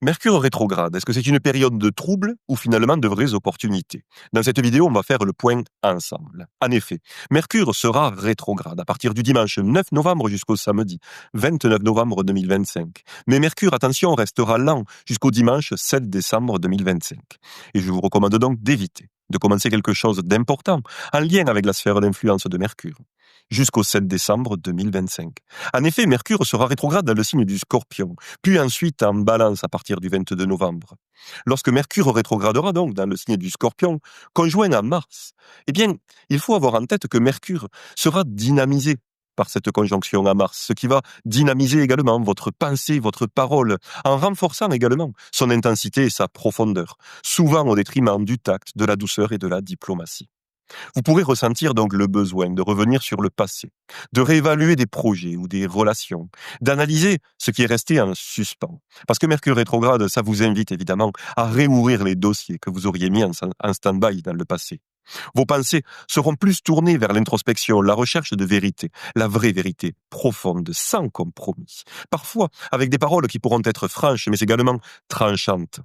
Mercure rétrograde, est-ce que c'est une période de trouble ou finalement de vraies opportunités? Dans cette vidéo, on va faire le point ensemble. En effet, Mercure sera rétrograde à partir du dimanche 9 novembre jusqu'au samedi 29 novembre 2025. Mais Mercure, attention, restera lent jusqu'au dimanche 7 décembre 2025. Et je vous recommande donc d'éviter de commencer quelque chose d'important en lien avec la sphère d'influence de Mercure jusqu'au 7 décembre 2025. En effet, Mercure sera rétrograde dans le signe du Scorpion, puis ensuite en Balance à partir du 22 novembre. Lorsque Mercure rétrogradera donc dans le signe du Scorpion, conjoint à Mars, eh bien, il faut avoir en tête que Mercure sera dynamisé par cette conjonction à Mars, ce qui va dynamiser également votre pensée, votre parole, en renforçant également son intensité et sa profondeur, souvent au détriment du tact, de la douceur et de la diplomatie. Vous pourrez ressentir donc le besoin de revenir sur le passé, de réévaluer des projets ou des relations, d'analyser ce qui est resté en suspens. Parce que Mercure rétrograde, ça vous invite évidemment à réouvrir les dossiers que vous auriez mis en stand-by dans le passé. Vos pensées seront plus tournées vers l'introspection, la recherche de vérité, la vraie vérité, profonde, sans compromis. Parfois avec des paroles qui pourront être franches, mais également tranchantes.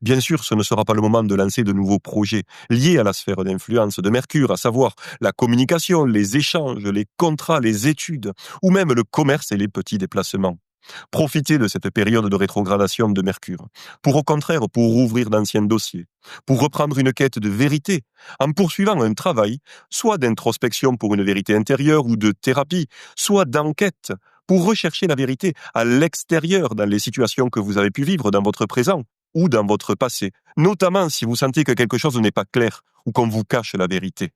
Bien sûr, ce ne sera pas le moment de lancer de nouveaux projets liés à la sphère d'influence de Mercure, à savoir la communication, les échanges, les contrats, les études, ou même le commerce et les petits déplacements. Profitez de cette période de rétrogradation de Mercure, au contraire, pour rouvrir d'anciens dossiers, pour reprendre une quête de vérité, en poursuivant un travail, soit d'introspection pour une vérité intérieure ou de thérapie, soit d'enquête, pour rechercher la vérité à l'extérieur dans les situations que vous avez pu vivre dans votre présent ou dans votre passé, notamment si vous sentez que quelque chose n'est pas clair ou qu'on vous cache la vérité.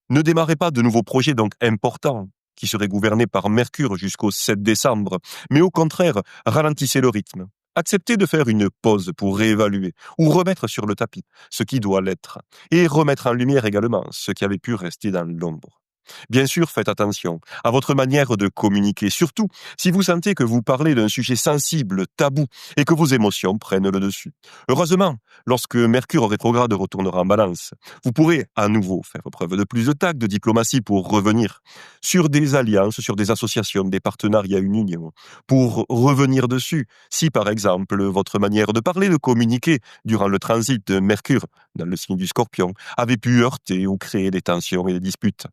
Ne démarrez pas de nouveaux projets donc importants qui seraient gouvernés par Mercure jusqu'au 7 décembre, mais au contraire, ralentissez le rythme. Acceptez de faire une pause pour réévaluer ou remettre sur le tapis ce qui doit l'être et remettre en lumière également ce qui avait pu rester dans l'ombre. Bien sûr, faites attention à votre manière de communiquer, surtout si vous sentez que vous parlez d'un sujet sensible, tabou, et que vos émotions prennent le dessus. Heureusement, lorsque Mercure rétrograde retournera en Balance, vous pourrez à nouveau faire preuve de plus de tact, de diplomatie pour revenir sur des alliances, sur des associations, des partenariats, une union, pour revenir dessus si par exemple votre manière de parler, de communiquer durant le transit de Mercure dans le signe du Scorpion avait pu heurter ou créer des tensions et des disputes.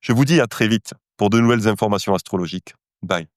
Je vous dis à très vite pour de nouvelles informations astrologiques. Bye.